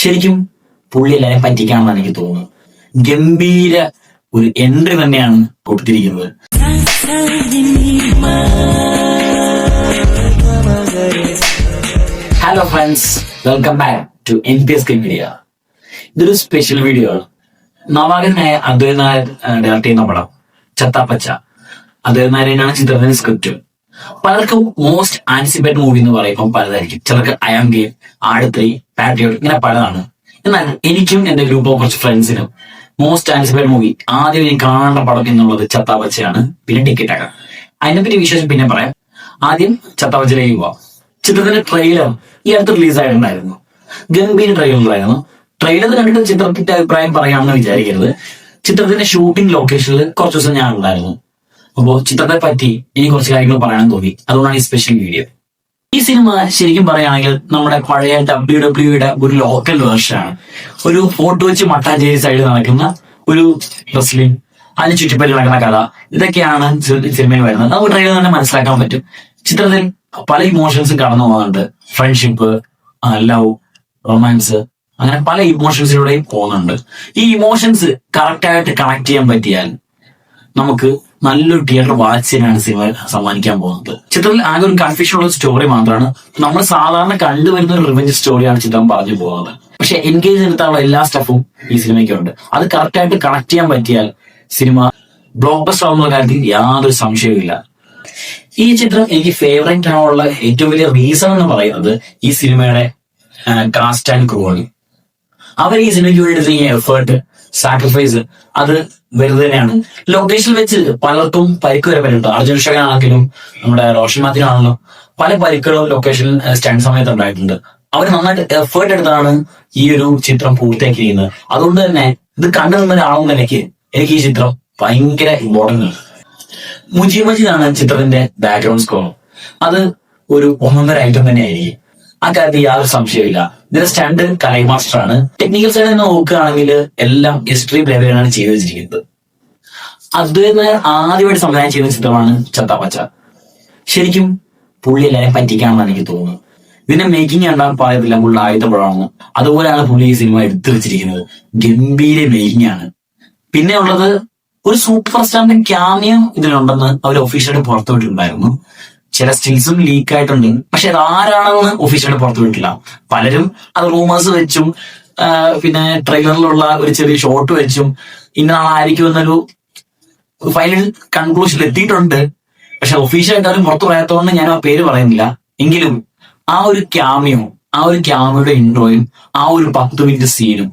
ശരിക്കും പുള്ളി എല്ലാവരെയും പറ്റിക്കാണെന്നാണ് എനിക്ക് തോന്നുന്നത്. ഗംഭീര ഒരു എൻട്രി തന്നെയാണ് കൊടുത്തിരിക്കുന്നത്. Hello friends, welcome back to NPSK മീഡിയ. ഇതൊരു സ്പെഷ്യൽ വീഡിയോ ആണ്. നവാഗനായ അദ്വൈത് നായർ ഡയറക്ട് ചെയ്യുന്ന പടം ചത്താപ്പച്ച. അദ്വൈത് നായരാണ് ചിത്രത്തിന്റെ സ്ക്രിപ്റ്റ്. പലർക്കും മോസ്റ്റ് ആന്റിസിപ്പേറ്റ് മൂവി എന്ന് പറയുമ്പോൾ പലതായിരിക്കും. ചിലർക്ക് ഐ ആം ഗെയിം, ആടുത്രി, പാട്രിയോട്ട്, ഇങ്ങനെ പലതാണ്. എന്നാൽ എനിക്കും എന്റെ ഗ്രൂപ്പ് ഓഫ് കുറച്ച് ഫ്രണ്ട്സിനും മോസ്റ്റ് ആന്റിസിപ്പേറ്റ് മൂവി ആദ്യം എനിക്ക് കാണേണ്ട പടം എന്നുള്ളത് ചത്താപ്പച്ചയാണ്. പിന്നെ ടിക്കറ്റ് ആക്കാം. അതിനെപ്പറ്റി വിശേഷം പിന്നെ പറയാം. ആദ്യം ചത്താപ്പച്ചയിലേക്ക് പോവാം. ചിത്രത്തിന്റെ ട്രെയിലർ ഈ അടുത്ത് റിലീസ് ആയിട്ടുണ്ടായിരുന്നു. ഗംഭീര ട്രെയിലറായിരുന്നു. ട്രെയിലർ കണ്ടിട്ട് ചിത്രത്തിന്റെ അഭിപ്രായം പറയാമെന്ന് വിചാരിക്കരുത്. ചിത്രത്തിന്റെ ഷൂട്ടിംഗ് ലൊക്കേഷനിൽ കുറച്ച് ദിവസം ഞാൻ ഉണ്ടായിരുന്നു. അപ്പോ ചിത്രത്തെ പറ്റി എനിക്ക് കുറച്ച് കാര്യങ്ങൾ പറയാൻ തോന്നി. അതുകൊണ്ടാണ് ഈ സ്പെഷ്യൽ വീഡിയോ. ഈ സിനിമ ശരിക്കും പറയുകയാണെങ്കിൽ നമ്മുടെ പഴയ WWE ഒരു ലോക്കൽ വേർഷനാണ്. ഒരു ഫോർട്ട് വെച്ച് മട്ടാഞ്ചേരി സൈഡിൽ നടക്കുന്ന ഒരു റെസ്ലിംഗ്, അതിന് ചുറ്റിപ്പറ്റി നടക്കുന്ന കഥ, ഇതൊക്കെയാണ് സിനിമയിൽ വരുന്നത്. നമുക്ക് ട്രെയിലർ തന്നെ മനസ്സിലാക്കാൻ പറ്റും. ചിത്രത്തിൽ പല ഇമോഷൻസും കടന്നു പോകുന്നുണ്ട്. ഫ്രണ്ട്ഷിപ്പ്, ലവ്, റൊമാൻസ്, അങ്ങനെ പല ഇമോഷൻസിലൂടെയും പോകുന്നുണ്ട്. ഈ ഇമോഷൻസ് കറക്റ്റായിട്ട് കണക്ട് ചെയ്യാൻ പറ്റിയാൽ നമുക്ക് നല്ലൊരു തിയേറ്റർ വാച്ചിനാണ് സിനിമ സമ്മാനിക്കാൻ പോകുന്നത്. ചിത്രത്തിൽ ആകെ ഒരു കൺഫ്യൂഷൻ ഉള്ള സ്റ്റോറി മാത്രമാണ്. നമ്മൾ സാധാരണ കണ്ടുവരുന്ന ഒരു റിവെഞ്ച് സ്റ്റോറിയാണ് ചിത്രം പറഞ്ഞു പോകുന്നത്. പക്ഷെ എൻഗേജ് എടുത്താനുള്ള എല്ലാ സ്റ്റഫും ഈ സിനിമയ്ക്കുണ്ട്. അത് കറക്റ്റായിട്ട് കണക്ട് ചെയ്യാൻ പറ്റിയാൽ സിനിമ ബ്ലോക്ക് ബസ്റ്റർ ആവുന്ന കാര്യത്തിൽ യാതൊരു സംശയവുമില്ല. ഈ ചിത്രം എനിക്ക് ഫേവറേറ്റ് ആവാനുള്ള ഏറ്റവും വലിയ റീസൺ എന്ന് പറയുന്നത് ഈ സിനിമയുടെ കാസ്റ്റ് ആൻഡ് ക്രൂ ആണ്. അവർ ഈ സിനിമയ്ക്ക് വേണ്ടി എടുത്ത എഫേർട്ട്, സാക്രിഫൈസ്, അത് വെറുതെ തന്നെയാണ്. ലൊക്കേഷനിൽ വെച്ച് പലർക്കും പരിക്ക് വരെ പറ്റുന്നുണ്ട്. അർജുൻ ഷകനാണെങ്കിലും നമ്മുടെ റോഷൻ മാത്യുനാണെങ്കിലും പല പരിക്കുകളും ലൊക്കേഷനിൽ സ്റ്റാൻഡ് സമയത്ത് ഉണ്ടായിട്ടുണ്ട്. അവർ നന്നായിട്ട് എഫേർട്ട് എടുത്താണ് ഈ ഒരു ചിത്രം പൂർത്തിയാക്കിയിരിക്കുന്നത്. അതുകൊണ്ട് തന്നെ ഇത് കണ്ടു നിന്ന ഒരാളെന്ന നിലയ്ക്ക് എനിക്ക് ഈ ചിത്രം ഭയങ്കര ഇമ്പോർട്ടന്റ് ആണ്. മുജീബ് മജീദാണ് ചിത്രത്തിന്റെ ബാക്ക്ഗ്രൗണ്ട് സ്കോർ. അത് ഒരു ഒന്നൊന്നര ഐറ്റം തന്നെ ആയിരിക്കും. ആ കാര്യത്തിൽ യാതൊരു സംശയമില്ല. ഇതിന്റെ സ്റ്റണ്ട് കലൈ മാസ്റ്റർ ആണ്. ടെക്നിക്കൽ സൈഡിൽ നിന്ന് നോക്കുകയാണെങ്കിൽ എല്ലാം എക്സ്ട്രീം ലെവലിലാണ് ചെയ്തു വെച്ചിരിക്കുന്നത്. അദ്വൈത് നായർ ആദ്യമായിട്ട് സംവിധാനം ചെയ്യുന്ന ചിത്രമാണ് ചത്താപ്പച്ച. ശരിക്കും പുള്ളി എല്ലാവരെയും പറ്റിക്കാണെന്നാണ് എനിക്ക് തോന്നുന്നത്. ഇതിന്റെ മേക്കിംഗ് കണ്ടാൽ പറയത്തില്ല പുള്ളി ആയുധപ്പെടാണെന്ന്. അതുപോലെയാണ് പുള്ളി ഈ സിനിമ എടുത്തു വെച്ചിരിക്കുന്നത്. ഗംഭീര മേക്കിംഗ് ആണ്. പിന്നെ ഉള്ളത് ഒരു സൂപ്പർ സ്റ്റാറിന്റെ ക്യാമിയം ഇതിലുണ്ടെന്ന് അവർ ഒഫീഷ്യലായിട്ട് പുറത്തുവിട്ടിട്ടുണ്ടായിരുന്നു. ചില സ്റ്റിൽസും ലീക്ക് ആയിട്ടുണ്ട്. പക്ഷെ അത് ആരാണെന്ന് ഒഫീഷ്യലായിട്ട് പുറത്തുവിട്ടില്ല. പലരും അത് റൂമേഴ്സ് വെച്ചും പിന്നെ ട്രെയിലറിലുള്ള ഒരു ചെറിയ ഷോട്ട് വെച്ചും ഇന്ന ആളായിരിക്കും എന്നൊരു ഫൈനൽ കൺക്ലൂഷനിൽ എത്തിയിട്ടുണ്ട്. പക്ഷെ ഒഫീഷ്യലായിട്ട് അവരും പുറത്തു പറയാത്തതുകൊണ്ട് ഞാൻ ആ പേര് പറയുന്നില്ല. എങ്കിലും ആ ഒരു ക്യാമിയോയുടെ ഇൻട്രോയും ആ ഒരു 10 മിനിറ്റ് സീനും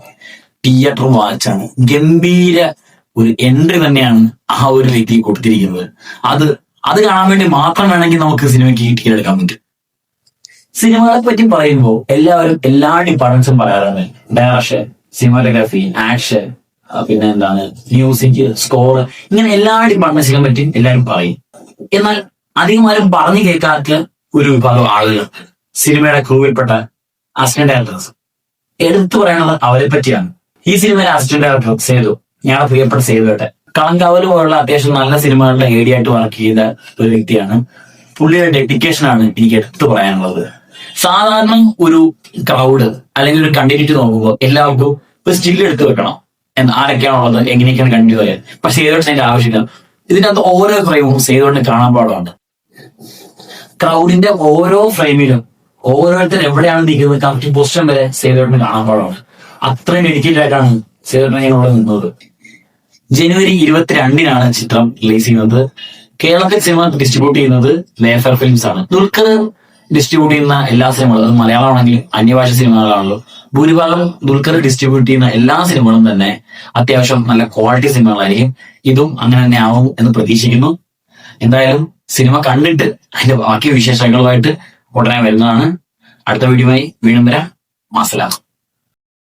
തിയേറ്റർ വാച്ചാണ്. ഗംഭീര ഒരു എൻട്രി തന്നെയാണ് ആ ഒരു രീതി കൊടുത്തിരിക്കുന്നത്. അത് കാണാൻ വേണ്ടി മാത്രം വേണമെങ്കിൽ നമുക്ക് സിനിമയ്ക്ക് ടിക്കറ്റ് എടുക്കാൻ പറ്റും. സിനിമകളെ പറ്റി പറയുമ്പോൾ എല്ലാവരും എല്ലാ ഡിപ്പാർട്ട്മെന്റ്സും പറയാറുണ്ട്. ഡയറക്ഷൻ, സിനിമാറ്റോഗ്രാഫി, ആക്ഷൻ, പിന്നെ എന്താണ് മ്യൂസിക്, സ്കോർ, ഇങ്ങനെ എല്ലാ ഡിപ്പാർട്ട്മെന്റ്സിനെ പറ്റി എല്ലാവരും പറയും. എന്നാൽ അധികം ആരും പറഞ്ഞു കേൾക്കാത്ത ഒരു വിഭാഗം ആളുകൾ സിനിമയുടെ ക്രൂവിൽപ്പെട്ട അസിസ്റ്റന്റ് ഡയറക്ടേഴ്സ്. എടുത്തു പറയാനുള്ളത് അവരെ പറ്റിയാണ്. ഈ സിനിമയിലെ അസിസ്റ്റന്റ് ഡയറക്ടർ സേതു, ഞങ്ങളുടെ പ്രിയപ്പെട്ട സേതുവേട്ടെ, കളങ്കാവല് പോലുള്ള അത്യാവശ്യം നല്ല സിനിമകളുടെ ഏഡിയായിട്ട് വർക്ക് ചെയ്ത ഒരു വ്യക്തിയാണ്. പുള്ളിയുടെ ഡെഡിക്കേഷൻ ആണ് എനിക്ക് എടുത്തു പറയാനുള്ളത്. സാധാരണ ഒരു ക്രൗഡ് അല്ലെങ്കിൽ ഒരു കണ്ടിന്യൂറ്റി നോക്കുമ്പോൾ എല്ലാവർക്കും ഒരു സ്റ്റിൽ എടുത്തു വെക്കണം, ആരൊക്കെയാണുള്ളത്, എങ്ങനെയൊക്കെയാണ് കണ്ടിന്യൂ ചെയ്യാൻ. പക്ഷെ സേതുവേട്ടൻ അതിന്റെ ആവശ്യമില്ല. ഇതിനകത്ത് ഓരോ ഫ്രെയിമും സേതുവേട്ടന് കാണാൻ പാടാണ്. ക്രൗഡിന്റെ ഓരോ ഫ്രെയിമിലും ഓരോരുത്തർ എവിടെയാണ് നിൽക്കുന്നത് കറക്റ്റ് പൊസിഷൻ വരെ സേതുവേട്ടന് കാണാൻ പാടാണ്. അത്രയും ഡെഡിക്കേറ്റഡ് ആയിട്ടാണ് സേതുവേട്ടൻ ഇവിടെ നിന്നത്. ജനുവരി 22-നാണ് ചിത്രം റിലീസ് ചെയ്യുന്നത്. കേരളത്തിൽ സിനിമ ഡിസ്ട്രിബ്യൂട്ട് ചെയ്യുന്നത് മേഫർ ഫിലിംസ് ആണ്. ദുൽഖർ ഡിസ്ട്രിബ്യൂട്ട് ചെയ്യുന്ന എല്ലാ സിനിമകളും, അത് മലയാളമാണെങ്കിലും അന്യഭാഷ സിനിമകളാണല്ലോ, ഭൂരിഭാഗം ദുൽഖർ ഡിസ്ട്രിബ്യൂട്ട് ചെയ്യുന്ന എല്ലാ സിനിമകളും തന്നെ അത്യാവശ്യം നല്ല ക്വാളിറ്റി സിനിമകളായിരിക്കും. ഇതും അങ്ങനെ തന്നെ ആവും എന്ന് പ്രതീക്ഷിക്കുന്നു. എന്തായാലും സിനിമ കണ്ടിട്ട് അതിന്റെ ബാക്കി വിശേഷങ്ങളുമായിട്ട് ഉടനെ വരുന്നതാണ്. അടുത്ത വീഡിയോയുമായി വീണ്ടും വരാം. മാസലാം.